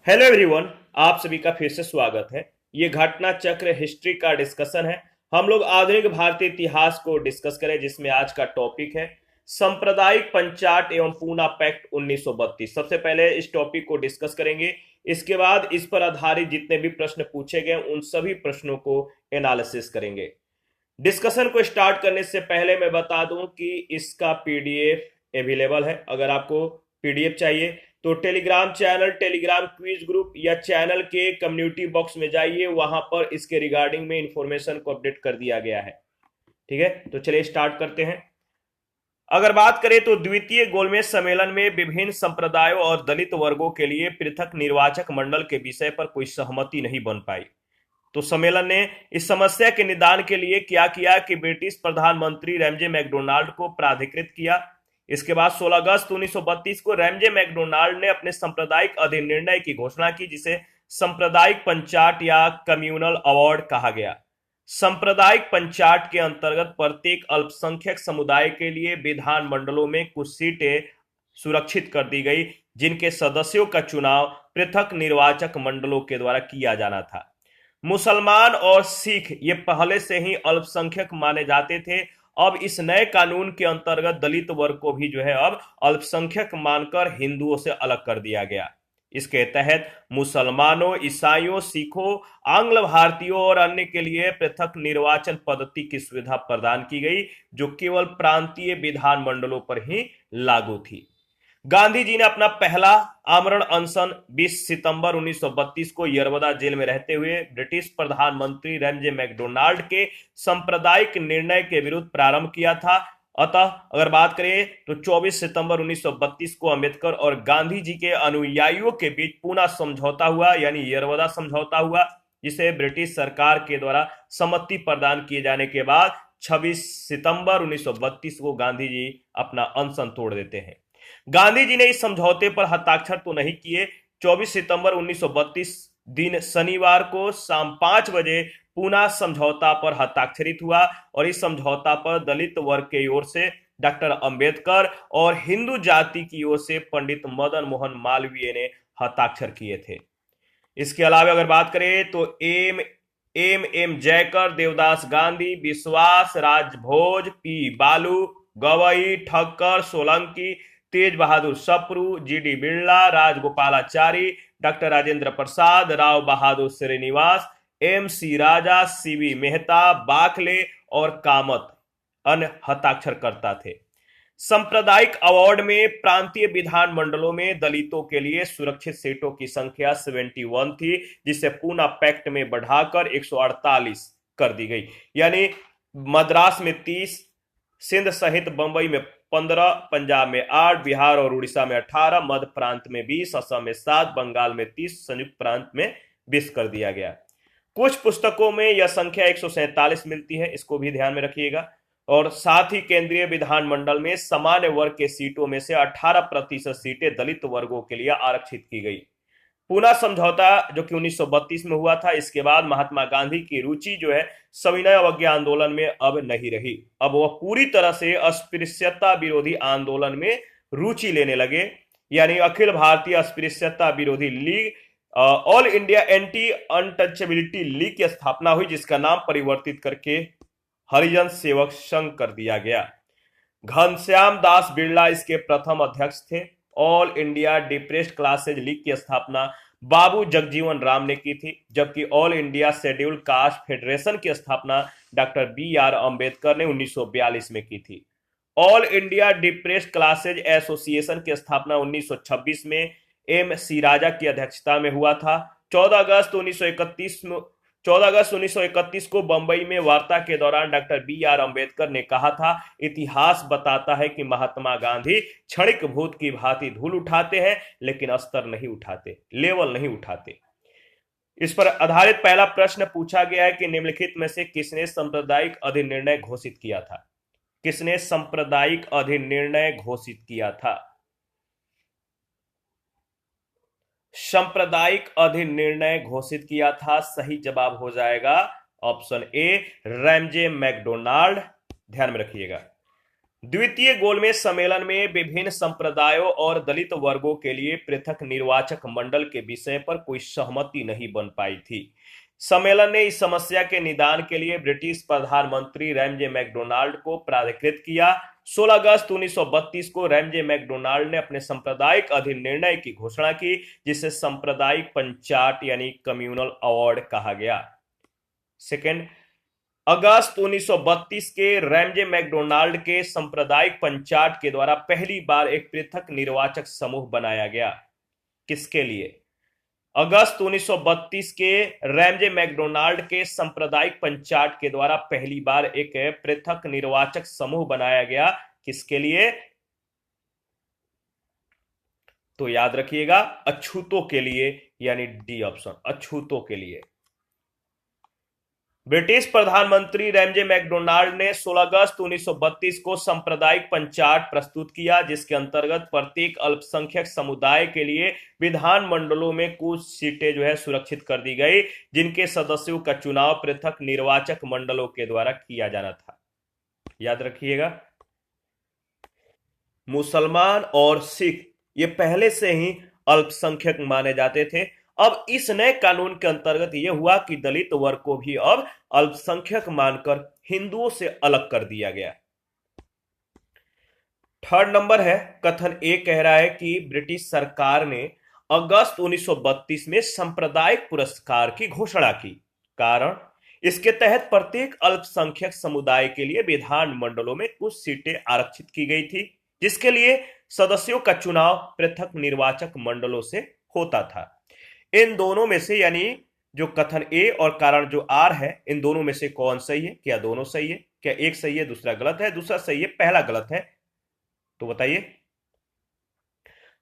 Hello everyone. आप सभी का फिर से स्वागत है। ये घटना चक्र हिस्ट्री का डिस्कशन है। हम लोग आधुनिक भारतीय इतिहास को डिस्कस करें, जिसमें आज का टॉपिक है सांप्रदायिक पंचाट एवं पूना पैक्ट 1932। सबसे पहले इस टॉपिक को डिस्कस करेंगे। इसके बाद इस पर आधारित जितने भी प्रश्न पूछे गए उन सभी प्रश्नों को एनालिसिस करेंगे। डिस्कशन को स्टार्ट करने से पहले मैं बता दूं कि इसका पीडीएफ अवेलेबल है। अगर आपको पीडीएफ चाहिए तो Telegram channel, Telegram quiz group या चैनल के कम्युनिटी बॉक्स में जाइए, वहां पर इसके रिगार्डिंग में इंफॉर्मेशन को अपडेट कर दिया गया है। ठीक है, तो चलिए स्टार्ट करते हैं। अगर बात करें तो द्वितीय गोलमेज सम्मेलन में विभिन्न संप्रदायों और दलित वर्गों के लिए पृथक निर्वाचक मंडल के विषय पर कोई सहमति नहीं बन पाई। तो सम्मेलन ने इस समस्या के निदान के लिए क्या किया कि ब्रिटिश प्रधानमंत्री रैमजे मैकडोनाल्ड को प्राधिकृत किया। इसके बाद 16 अगस्त 1932 को रैमजे मैकडोनाल्ड ने अपने सांप्रदायिक अधिनिर्णय की घोषणा की, जिसे सांप्रदायिक पंचाट या कम्युनल अवार्ड कहा गया। सांप्रदायिक पंचाट के अंतर्गत प्रत्येक अल्पसंख्यक समुदाय के लिए विधान मंडलों में कुछ सीटें सुरक्षित कर दी गई, जिनके सदस्यों का चुनाव पृथक निर्वाचक मंडलों के द्वारा किया जाना था। मुसलमान और सिख ये पहले से ही अल्पसंख्यक माने जाते थे। अब इस नए कानून के अंतर्गत दलित वर्ग को भी जो है अब अल्पसंख्यक मानकर हिंदुओं से अलग कर दिया गया। इसके तहत मुसलमानों, ईसाइयों, सिखों, आंग्ल भारतीयों और अन्य के लिए पृथक निर्वाचन पद्धति की सुविधा प्रदान की गई, जो केवल प्रांतीय विधान मंडलों पर ही लागू थी। गांधी जी ने अपना पहला आमरण अनशन 20 सितंबर 1932 को यरवदा जेल में रहते हुए ब्रिटिश प्रधानमंत्री रैमजे मैकडोनाल्ड के सांप्रदायिक निर्णय के विरुद्ध प्रारंभ किया था। अतः अगर बात करें तो 24 सितंबर 1932 को अंबेडकर और गांधी जी के अनुयायियों के बीच पूना समझौता हुआ, यानी यरवदा समझौता हुआ, जिसे ब्रिटिश सरकार के द्वारा सम्मति प्रदान किए जाने के बाद 26 सितंबर 1932 को गांधी जी अपना अनशन तोड़ देते हैं। गांधी जी ने इस समझौते पर हस्ताक्षर तो नहीं किए। 24 सितंबर 1932 दिन शनिवार को शाम 5 बजे पूना समझौता पर हस्ताक्षरित हुआ और इस समझौता पर दलित वर्ग की ओर से डॉक्टर अंबेडकर और हिंदू जाति की ओर से पंडित मदन मोहन मालवीय ने हस्ताक्षर किए थे। इसके अलावा अगर बात करें तो M M M Jayakar, Devdas Gandhi, Vishwas Rajbhoj, P Balu, Gavai, Thakkar, Solanki, Tej Bahadur Sapru, G D Birla, Rajagopalachari, doctor Rajendra Prasad, Rao Bahadur Srinivas, M C Raja, C V Mehta, Bakhle और कामत अन्य हस्ताक्षरकर्ता थे। सांप्रदायिक अवार्ड में प्रांतीय विधान मंडलों में दलितों के लिए सुरक्षित सीटों की संख्या 71 थी, जिसे पूना पैक्ट में बढ़ाकर 148 कर दी गई। यानी मद्रास में 30, सिंध सहित बंबई में 15, पंजाब में 8, बिहार और उड़ीसा में 18, मध्य प्रांत में 20, असम में 7, बंगाल में 30, संयुक्त प्रांत में 20 कर दिया गया। कुछ पुस्तकों में यह संख्या 147 मिलती है, इसको भी ध्यान में रखिएगा। और साथ ही केंद्रीय विधानमंडल में सामान्य वर्ग के सीटों में से 18% सीटें दलित वर्गों के लिए आरक्षित की गई। पूना समझौता जो कि 1932 में हुआ था, इसके बाद महात्मा गांधी की रुचि जो है सविनय अवज्ञा आंदोलन में अब नहीं रही। अब वह पूरी तरह से अस्पृश्यता विरोधी आंदोलन में रुचि लेने लगे। यानी अखिल भारतीय अस्पृश्यता विरोधी league, all India anti untouchability league की स्थापना हुई, जिसका नाम परिवर्तित करके हरिजन सेवक संघ कर दिया गया। घनश्याम दास बिरला इसके प्रथम अध्यक्ष थे। All India depressed classes league की स्थापना बाबू जगजीवन राम ने की थी, जबकि all India scheduled caste federation की स्थापना डॉक्टर बी आर अंबेडकर ने 1942 में की थी। All India depressed classes association की स्थापना 1926 में एम सी राजा की अध्यक्षता में हुआ था। 14 अगस्त 1931 को बंबई में वार्ता के दौरान डॉक्टर बी आर अंबेडकर ने कहा था, इतिहास बताता है कि महात्मा गांधी क्षणिक भूत की भांति धूल उठाते हैं, लेकिन स्तर नहीं उठाते, लेवल नहीं उठाते। इस पर आधारित पहला प्रश्न पूछा गया है कि निम्नलिखित में से किसने सांप्रदायिक अधिनिर्णय घोषित किया था? किसने सांप्रदायिक अधिनिर्णय घोषित किया था? सांप्रदायिक अधिनिर्णय घोषित किया था। सही जवाब हो जाएगा ऑप्शन ए, रैमजे मैकडोनाल्ड। ध्यान में रखिएगा। द्वितीय गोलमेज सम्मेलन में विभिन्न संप्रदायों और दलित वर्गों के लिए पृथक निर्वाचक मंडल के विषय पर कोई सहमति नहीं बन पाई थी। सम्मेलन ने इस समस्या के निदान के लिए ब्रिटिश प्रधानमंत्री रैमजे मैकडोनाल्ड को प्राधिकृत किया। 16 अगस्त 1932 को रैमजे मैकडोनाल्ड ने अपने सांप्रदायिक अधिनिर्णय की घोषणा की, जिसे सांप्रदायिक पंचाट यानी कम्युनल अवार्ड कहा गया। सेकेंड, अगस्त 1932 के रैमजे मैकडोनाल्ड के सांप्रदायिक पंचाट के द्वारा पहली बार एक पृथक निर्वाचक समूह बनाया गया। किसके लिए? अगस्त 1932 के रैमजे मैकडोनाल्ड के सांप्रदायिक पंचाट के द्वारा पहली बार एक पृथक निर्वाचक समूह बनाया गया। किसके लिए? तो याद रखिएगा, अछूतों के लिए, यानी डी ऑप्शन, अछूतों के लिए। ब्रिटिश प्रधानमंत्री रैमजे मैकडोनाल्ड ने 16 अगस्त 1932 को सांप्रदायिक पंचाट प्रस्तुत किया, जिसके अंतर्गत प्रत्येक अल्पसंख्यक समुदाय के लिए विधान मंडलों में कुछ सीटें जो है सुरक्षित कर दी गई, जिनके सदस्यों का चुनाव पृथक निर्वाचक मंडलों के द्वारा किया जाना था। याद रखिएगा, मुसलमान और सिख ये पहले से ही अल्पसंख्यक माने जाते थे। अब इस नए कानून के अंतर्गत यह हुआ कि दलित वर्ग को भी अब अल्पसंख्यक मानकर हिंदुओं से अलग कर दिया गया। थर्ड नंबर है, कथन ए कह रहा है कि ब्रिटिश सरकार ने अगस्त 1932 में सांप्रदायिक पुरस्कार की घोषणा की। कारण, इसके तहत प्रत्येक अल्पसंख्यक समुदाय के लिए विधान मंडलों में कुछ सीटें आरक्षित की गई थी, जिसके लिए सदस्यों का चुनाव पृथक निर्वाचक मंडलों से होता था। इन दोनों में से, यानी जो कथन ए और कारण जो आर है, इन दोनों में से कौन सही है? क्या दोनों सही है? क्या एक सही है दूसरा गलत है? दूसरा सही है पहला गलत है? तो बताइए।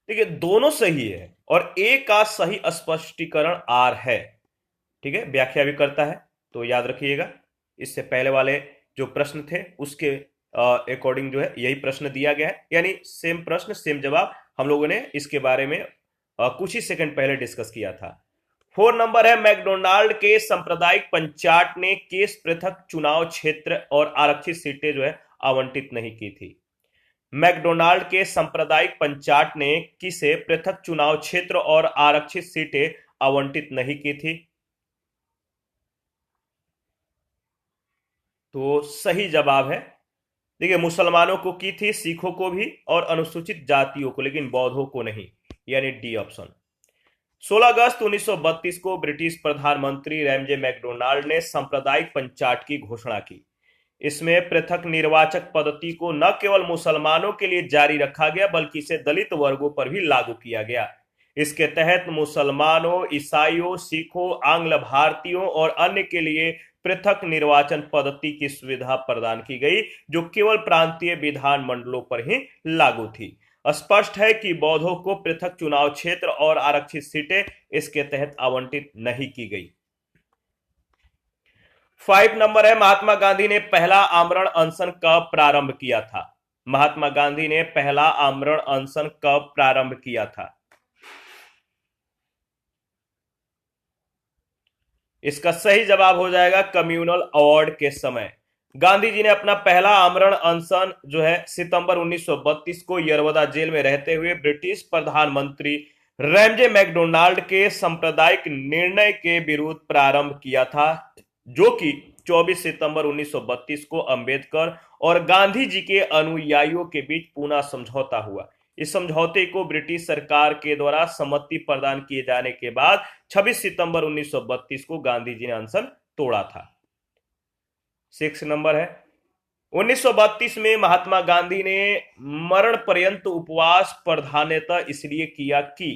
देखिए, दोनों सही है और ए का सही स्पष्टीकरण आर है। ठीक है, व्याख्या भी करता है, तो याद रखिएगा। इससे पहले वाले जो प्रश्न थे उसके अकॉर्डिंग जो है यही प्रश्न दिया गया है, यानी सेम प्रश्न सेम जवाब। हम लोगों ने इसके बारे में कुछ ही सेकंड पहले डिस्कस किया था। 4 नंबर है, मैकडोनाल्ड के सांप्रदायिक पंचाट ने किस पृथक चुनाव क्षेत्र और आरक्षित सीटें जो है आवंटित नहीं की थी? मैकडोनाल्ड के सांप्रदायिक पंचाट ने किसे पृथक चुनाव क्षेत्र और आरक्षित सीटें आवंटित नहीं की थी? तो सही जवाब है, देखिए, मुसलमानों को की थी, सिखों को भी और अनुसूचित जातियों को, लेकिन बौद्धों को नहीं, यानी डी ऑप्शन। 16 अगस्त 1932 को ब्रिटिश प्रधानमंत्री रैमजे मैकडोनाल्ड ने सांप्रदायिक पंचाट की घोषणा की। इसमें पृथक निर्वाचक पद्धति को न केवल मुसलमानों के लिए जारी रखा गया, बल्कि इसे दलित वर्गों पर भी लागू किया गया। इसके तहत मुसलमानों, ईसाइयों, सिखों, आंग्ल भारतीयों और अन्य के लिए पृथक निर्वाचन पद्धति की सुविधा प्रदान की गई, जो केवल प्रांतीय विधान मंडलों पर ही लागू थी। स्पष्ट है कि बौद्धों को पृथक चुनाव क्षेत्र और आरक्षित सीटें इसके तहत आवंटित नहीं की गई। 5 नंबर है, महात्मा गांधी ने पहला आमरण अनशन कब प्रारंभ किया था? महात्मा गांधी ने पहला आमरण अनशन कब प्रारंभ किया था? इसका सही जवाब हो जाएगा कम्युनल अवार्ड के समय। गांधी जी ने अपना पहला आमरण अनशन जो है सितंबर 1932 को यरवदा जेल में रहते हुए ब्रिटिश प्रधानमंत्री रैमजे मैकडोनाल्ड के सांप्रदायिक निर्णय के विरुद्ध प्रारंभ किया था, जो कि 24 सितंबर 1932 को अंबेडकर और गांधी जी के अनुयायियों के बीच पूना समझौता हुआ। इस समझौते को ब्रिटिश सरकार के द्वारा सम्मति प्रदान किए जाने के बाद 26 सितंबर 1932 को गांधी जी ने अनशन तोड़ा था। 6 नंबर है, 1932 में महात्मा गांधी ने मरण पर्यंत उपवास प्रधानतः इसलिए किया कि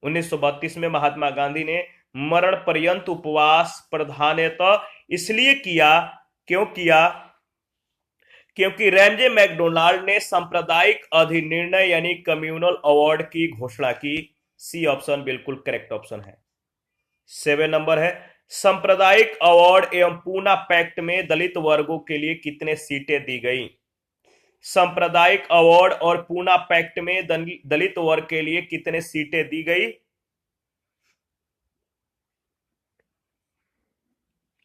1932 में महात्मा गांधी ने मरण पर्यंत उपवास प्रधानतः इसलिए किया, क्योंकि रैमजे मैकडोनाल्ड ने सांप्रदायिक अधिनिर्णय यानी कम्युनल अवार्ड की घोषणा की। सी ऑप्शन बिल्कुल करेक्ट ऑप्शन है। 7 नंबर है, सांप्रदायिक अवार्ड एवं पूना पैक्ट में दलित वर्गों के लिए कितने सीटें दी गई? सांप्रदायिक अवार्ड और पूना पैक्ट में दलित वर्ग के लिए कितने सीटें दी गई?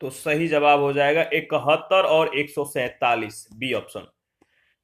तो सही जवाब हो जाएगा 71 और 147, बी ऑप्शन।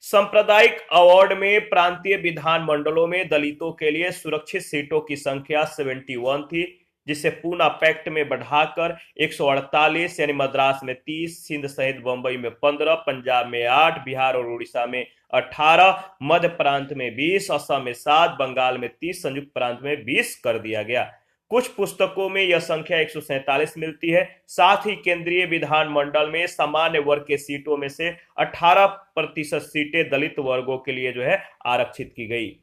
सांप्रदायिक अवार्ड में प्रांतीय विधान मंडलों में दलितों के लिए सुरक्षित सीटों की संख्या 71 थी, जिसे पूना पैक्ट में बढ़ाकर 148 यानी मद्रास में 30, सिंध सहित बंबई में 15, पंजाब में 8, बिहार और उड़ीसा में 18, मध्य प्रांत में 20, असम में 7, बंगाल में 30, संयुक्त प्रांत में 20 कर दिया गया। कुछ पुस्तकों में यह संख्या 147 मिलती है। साथ ही केंद्रीय विधानमंडल में सामान्य वर्ग के सीटों में से 18% सीटें दलित वर्गों के लिए जो है आरक्षित की गई।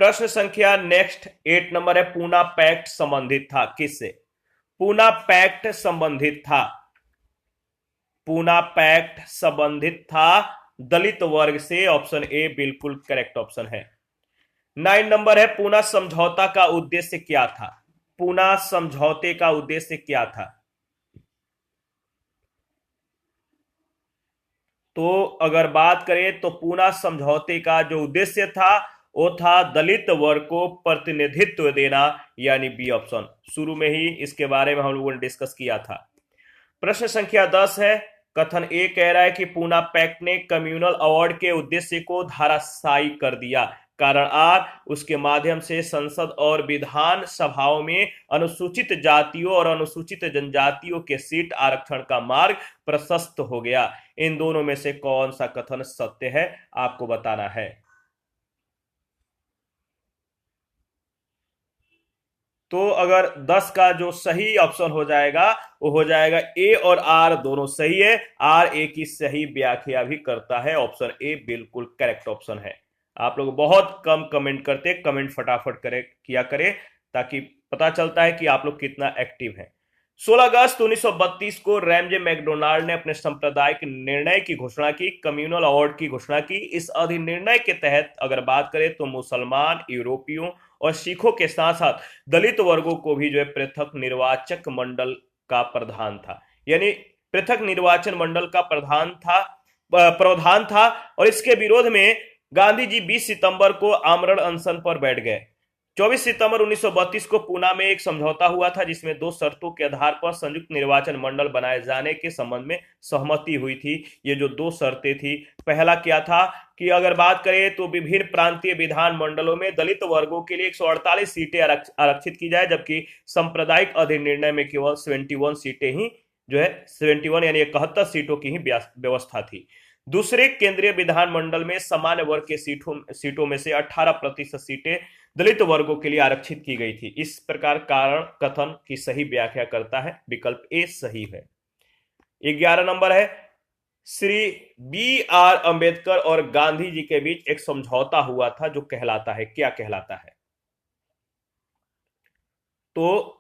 प्रश्न संख्या नेक्स्ट 8 नंबर है, पूना पैक्ट संबंधित था किससे? पूना पैक्ट संबंधित था, पूना पैक्ट संबंधित था दलित वर्ग से। ऑप्शन ए बिल्कुल करेक्ट ऑप्शन है। 9 नंबर है, पूना समझौता का उद्देश्य क्या था? पूना समझौते का उद्देश्य क्या था? तो अगर बात करें तो पूना समझौते का जो उद्देश्य था वो था दलित वर्ग को प्रतिनिधित्व देना, यानी बी ऑप्शन। शुरू में ही इसके बारे में हम लोगों ने डिस्कस किया था। प्रश्न संख्या 10 है, कथन ए कह रहा है कि पूना पैक्ट ने कम्युनल अवार्ड के उद्देश्य को धराशायी कर दिया। कारण आर, उसके माध्यम से संसद और विधान सभाओं में अनुसूचित जातियों और अनुसूचित जनजातियों के सीट आरक्षण का मार्ग प्रशस्त हो गया। इन दोनों में से कौन सा कथन सत्य है आपको बताना है। तो अगर 10 का जो सही ऑप्शन हो जाएगा वो हो जाएगा ए और आर दोनों सही है। आर ए की सही व्याख्या भी करता है। ऑप्शन ए बिल्कुल करेक्ट ऑप्शन है। आप लोग बहुत कम कमेंट करते, कमेंट फटाफट किया करें ताकि पता चलता है कि आप लोग कितना एक्टिव हैं। 16 अगस्त 1932 को रैमजे मैकडोनाल्ड ने अपने सांप्रदायिक निर्णय की घोषणा की, कम्युनल अवार्ड की घोषणा की। इस अधिनिर्णय के तहत अगर बात करें तो मुसलमान, यूरोपियों और सिखों के साथ साथ दलित वर्गों को भी जो है पृथक निर्वाचक मंडल का प्रावधान था, यानी पृथक निर्वाचन मंडल का प्रावधान था। और इसके विरोध में गांधी जी 20 सितंबर को आमरण अनशन पर बैठ गए। 24 सितंबर 1932 को पूना में एक समझौता हुआ था जिसमें 2 शर्तों के आधार पर संयुक्त निर्वाचन मंडल बनाए जाने के संबंध में सहमति हुई थी। ये जो 2 शर्तें थी, पहला क्या था कि अगर बात करें तो विभिन्न प्रांतीय विधान मंडलों में दलित वर्गों के लिए 148 सीटें आरक्षित की जाए, जबकि सांप्रदायिक अधिनिर्णय में केवल 71 सीटें ही जो है 71 यानी 71 सीटों की ही व्यवस्था थी। दूसरे, केंद्रीय विधानमंडल में सामान्य वर्ग के सीटों में से 18% सीटें दलित वर्गों के लिए आरक्षित की गई थी। इस प्रकार कारण कथन की सही व्याख्या करता है, विकल्प ए सही है। 11 नंबर है, श्री बी आर अंबेडकर और गांधी जी के बीच एक समझौता हुआ था जो कहलाता है, क्या कहलाता है? तो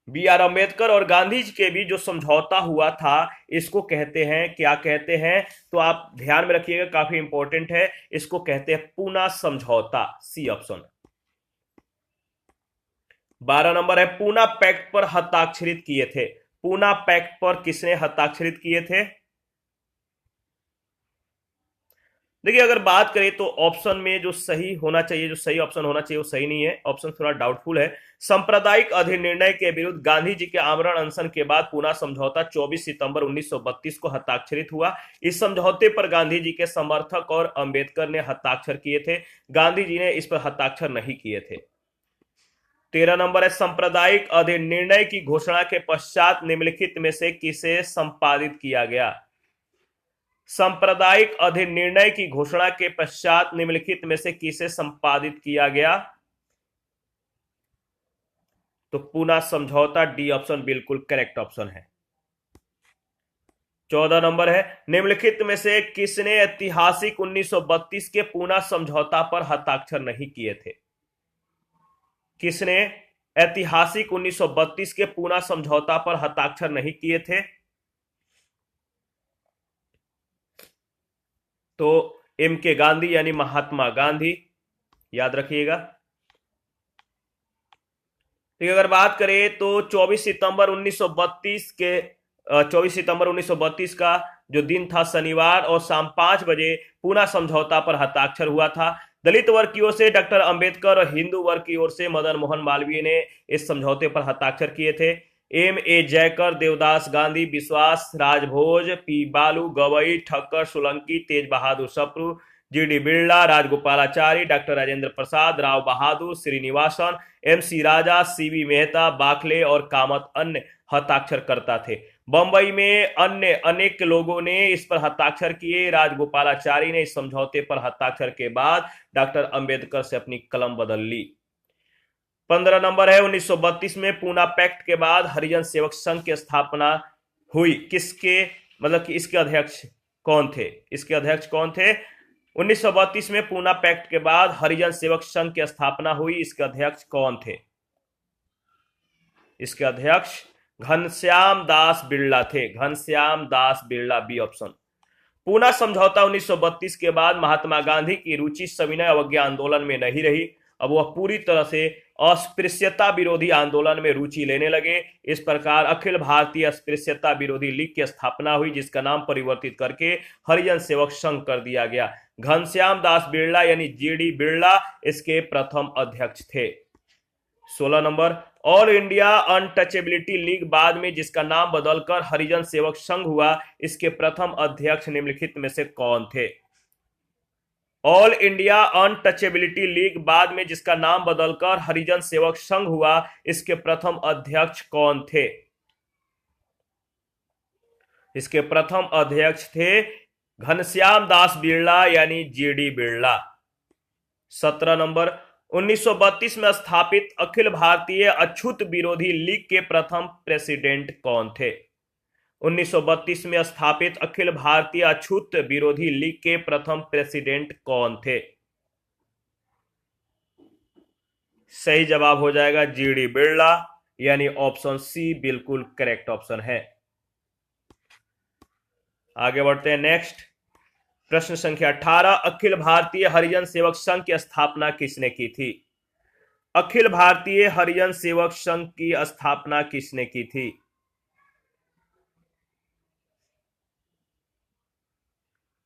बी आर अंबेडकर और गांधी जी के बीच जो समझौता हुआ था इसको कहते हैं, क्या कहते हैं? तो आप ध्यान में रखिएगा, काफी इंपॉर्टेंट है। इसको कहते हैं पूना समझौता, सी ऑप्शन। 12 नंबर है, पूना पैक्ट पर हस्ताक्षरित किए थे। पूना पैक्ट पर किसने हस्ताक्षरित किए थे? देखिए अगर बात करें तो ऑप्शन में जो सही होना चाहिए, जो सही ऑप्शन होना चाहिए वो सही नहीं है। ऑप्शन थोड़ा डाउटफुल है। सांप्रदायिक अधिनिर्णय के विरुद्ध गांधी जी के आमरण अनशन के बाद पूना समझौता 24 सितंबर 1932 को हस्ताक्षरित हुआ। इस समझौते पर गांधी जी के समर्थक और अंबेडकर ने हस्ताक्षर किए थे। गांधी जी ने इस पर हस्ताक्षर नहीं किए थे। 13 नंबर है, सांप्रदायिक अधिनिर्णय की घोषणा के पश्चात निम्नलिखित में से किसे संपादित किया गया? सांप्रदायिक अधिनिर्णय की घोषणा के पश्चात निम्नलिखित में से किसे संपादित किया गया? तो पूना समझौता, डी ऑप्शन बिल्कुल करेक्ट ऑप्शन है। 14 नंबर है, निम्नलिखित में से किसने ऐतिहासिक 1932 के पूना समझौता पर हस्ताक्षर नहीं किए थे? किसने ऐतिहासिक 1932 के पूना समझौता पर हस्ताक्षर नहीं किए थे? तो एम के गांधी यानी महात्मा गांधी, याद रखिएगा। तो अगर बात करें तो 24 सितंबर 1932 का जो दिन था शनिवार और शाम 5 बजे पूना समझौता पर हस्ताक्षर हुआ था। दलित वर्ग की ओर से डॉक्टर अंबेडकर और हिंदू वर्ग की ओर से मदन मोहन मालवीय ने इस समझौते पर हस्ताक्षर किए थे। M A Jayakar, Devdas Gandhi, Vishwas Rajbhoj, P Balu, Gavai, Thakkar, Solanki, Tej Bahadur Sapru, G D Birla, Rajagopalachari, doctor Rajendra Prasad, Rao Bahadur, Srinivasan, MC Raja, C V Mehta, Bakhle और कामत अन्य हस्ताक्षरकर्ता थे। बंबई में अन्य अनेक लोगों ने इस पर हस्ताक्षर किए। राजगोपालाचारी ने इस समझौते पर हस्ताक्षर के बाद डॉक्टर अंबेडकर से अपनी कलम बदल ली। 15 नंबर है, 1932 में पूना पैक्ट के बाद हरिजन सेवक संघ की स्थापना हुई। किसके मतलब कि इसके अध्यक्ष कौन थे? इसके अध्यक्ष कौन थे? 1932 में पूना पैक्ट के बाद हरिजन सेवक संघ की स्थापना हुई। इसके अध्यक्ष कौन थे? इसके अध्यक्ष घनश्याम दास बिरला थे। Ghanshyam Das Birla, B option. पूना समझौता 1932 के बाद महात्मा गांधी की रुचि सविनय अवज्ञा आंदोलन में नहीं रही। अब वह पूरी तरह से अस्पृश्यता विरोधी आंदोलन में रुचि लेने लगे। इस प्रकार अखिल भारतीय अस्पृश्यता विरोधी लीग की स्थापना हुई, जिसका नाम परिवर्तित करके हरिजन सेवक संघ कर दिया गया। घनश्याम दास बिरला यानी जीडी बिरला इसके प्रथम अध्यक्ष थे। 16 number, all India untouchability league बाद में जिसका नाम बदलकर हरिजन सेवक संघ हुआ, इसके प्रथम अध्यक्ष निम्नलिखित में से कौन थे? ऑल इंडिया अनटचेबिलिटी लीग बाद में जिसका नाम बदलकर हरिजन सेवक संघ हुआ, इसके प्रथम अध्यक्ष कौन थे? इसके प्रथम अध्यक्ष थे घनश्याम दास बिरला यानी जीडी बिरला। 17 नंबर, 1932 में स्थापित अखिल भारतीय अछूत विरोधी लीग के प्रथम प्रेसिडेंट कौन थे? 1932 में स्थापित अखिल भारतीय अछूत विरोधी लीग के प्रथम प्रेसिडेंट कौन थे? सही जवाब हो जाएगा जीडी बिरला यानी ऑप्शन सी बिल्कुल करेक्ट ऑप्शन है। आगे बढ़ते हैं। नेक्स्ट प्रश्न संख्या 18, अखिल भारतीय हरिजन सेवक संघ की स्थापना किसने की थी? अखिल भारतीय हरिजन सेवक संघ की स्थापना किसने की थी?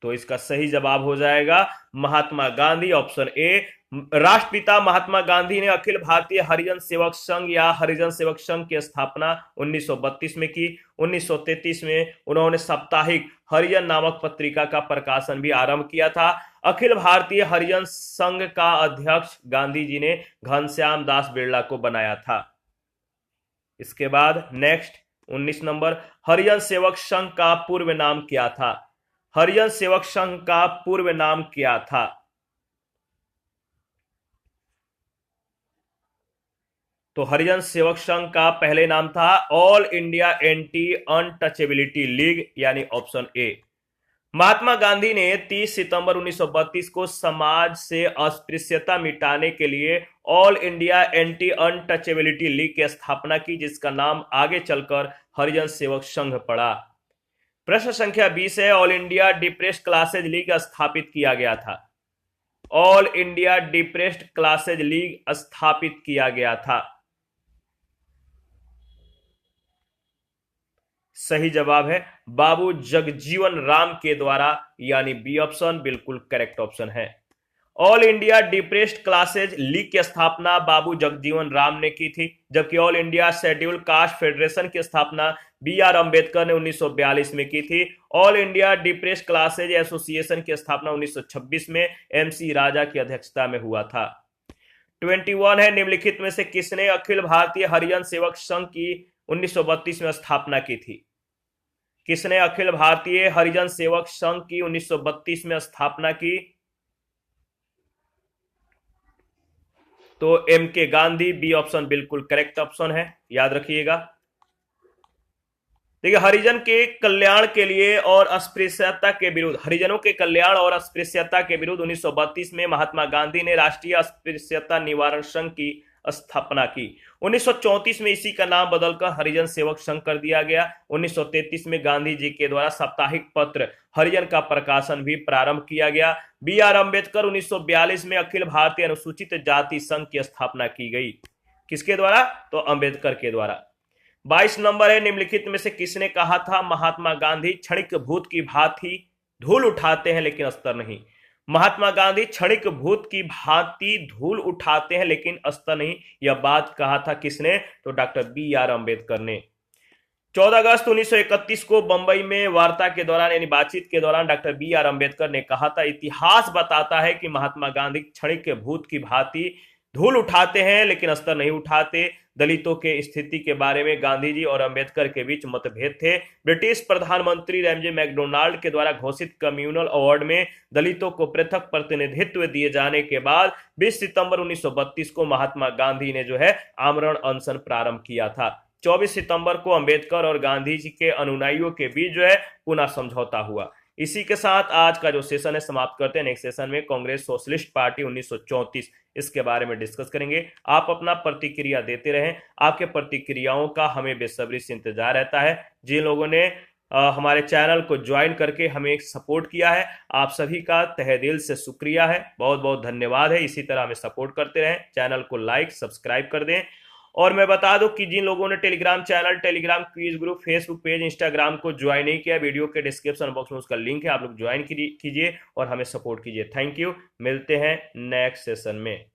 तो इसका सही जवाब हो जाएगा महात्मा गांधी, ऑप्शन ए। राष्ट्रपिता महात्मा गांधी ने अखिल भारतीय हरिजन सेवक संघ या हरिजन सेवक संघ की स्थापना 1932 में की। 1933 में उन्होंने साप्ताहिक हरिजन नामक पत्रिका का प्रकाशन भी आरंभ किया था। अखिल भारतीय हरिजन संघ का अध्यक्ष गांधी जी ने घनश्याम दास बिरला को बनाया था। इसके बाद नेक्स्ट 19 नंबर, हरिजन सेवक संघ का पूर्व नाम क्या था? हरिजन सेवक संघ का पूर्व नाम क्या था? तो हरिजन सेवक संघ का पहले नाम था all India anti untouchability league यानी ऑप्शन ए। महात्मा गांधी ने 30 सितंबर 1932 को समाज से अस्पृश्यता मिटाने के लिए all India anti untouchability league की स्थापना की, जिसका नाम आगे चलकर हरिजन सेवक संघ पड़ा। प्रश्न संख्या 20 है, all India depressed classes league स्थापित किया गया था। All India depressed classes league स्थापित किया गया था। सही जवाब है बाबू जगजीवन राम के द्वारा यानी बी ऑप्शन बिल्कुल करेक्ट ऑप्शन है। All India depressed classes league की स्थापना बाबू जगजीवन राम ने की थी, जबकि all India schedule caste federation की स्थापना बी आर अम्बेडकर ने 1942 में की थी। All India depressed classes association की स्थापना 1926 में एमसी राजा की अध्यक्षता में हुआ था। 21 है, निम्नलिखित में से किसने अखिल भारतीय हरिजन सेवक संघ की 1932 में स्थापना की थी? किसने अखिल भारतीय हरिजन सेवक संघ की 1932 में स्थापना की? तो एम के गांधी, बी ऑप्शन बिल्कुल करेक्ट ऑप्शन है, याद रखिएगा। देखिए, हरिजन के कल्याण के लिए और अस्पृश्यता के विरुद्ध, हरिजनों के कल्याण और अस्पृश्यता के विरुद्ध 1932 में महात्मा गांधी ने राष्ट्रीय अस्पृश्यता निवारण संघ की स्थापना की। 1934 में इसी का नाम बदलकर हरिजन सेवक संघ कर दिया गया। 1933 में गांधी जी के द्वारा साप्ताहिक पत्र हरिजन का प्रकाशन भी प्रारंभ किया गया। बी आर अम्बेडकर 1942 में अखिल भारतीय अनुसूचित जाति संघ की स्थापना की गई। किसके द्वारा? तो अम्बेडकर के द्वारा। 22 नंबर है, निम्नलिखित में से किसने कहा था महात्मा गांधी क्षणिक भूत की भांति धूल उठाते हैं लेकिन अस्तर नहीं? महात्मा गांधी क्षणिक भूत की भांति धूल उठाते हैं लेकिन अस्तर नहीं, यह बात कहा था किसने? तो डॉक्टर बी आर अम्बेडकर ने। 14 अगस्त 1931 को बंबई में वार्ता के दौरान यानी बातचीत के दौरान डॉक्टर बी आर अंबेडकर ने कहा था, इतिहास बताता है कि महात्मा गांधी क्षणिक के भूत की भांति धूल उठाते हैं लेकिन अस्तर नहीं उठाते। दलितों के स्थिति के बारे में गांधी जी और अंबेडकर के बीच मतभेद थे। ब्रिटिश प्रधानमंत्री रैमजे मैकडोनाल्ड के द्वारा घोषित कम्युनल अवार्ड में दलितों को पृथक प्रतिनिधित्व दिए जाने के बाद 20 सितंबर 1932 को महात्मा गांधी ने जो है आमरण अनशन प्रारंभ किया था। 24 सितंबर को अंबेडकर और गांधी जी के अनुयायियों के बीच जो है पुनः समझौता हुआ। इसी के साथ आज का जो सेशन है समाप्त करते हैं। नेक्स्ट सेशन में कांग्रेस सोशलिस्ट पार्टी 1934 इसके बारे में डिस्कस करेंगे। आप अपना प्रतिक्रिया देते रहें, आपके प्रतिक्रियाओं का हमें बेसब्री से इंतजार रहता है। जिन लोगों ने हमारे चैनल को ज्वाइन करके हमें सपोर्ट किया है, आप सभी का तहे दिल से शुक्रिया है, बहुत बहुत धन्यवाद है। इसी तरह हमें सपोर्ट करते रहें, चैनल को लाइक सब्सक्राइब कर दें। और मैं बता दूं कि जिन लोगों ने Telegram channel, Telegram quiz group, Facebook page, Instagram को ज्वाइन नहीं किया, वीडियो के डिस्क्रिप्शन बॉक्स में उसका लिंक है, आप लोग ज्वाइन कीजिए और हमें सपोर्ट कीजिए। थैंक यू, मिलते हैं नेक्स्ट सेशन में।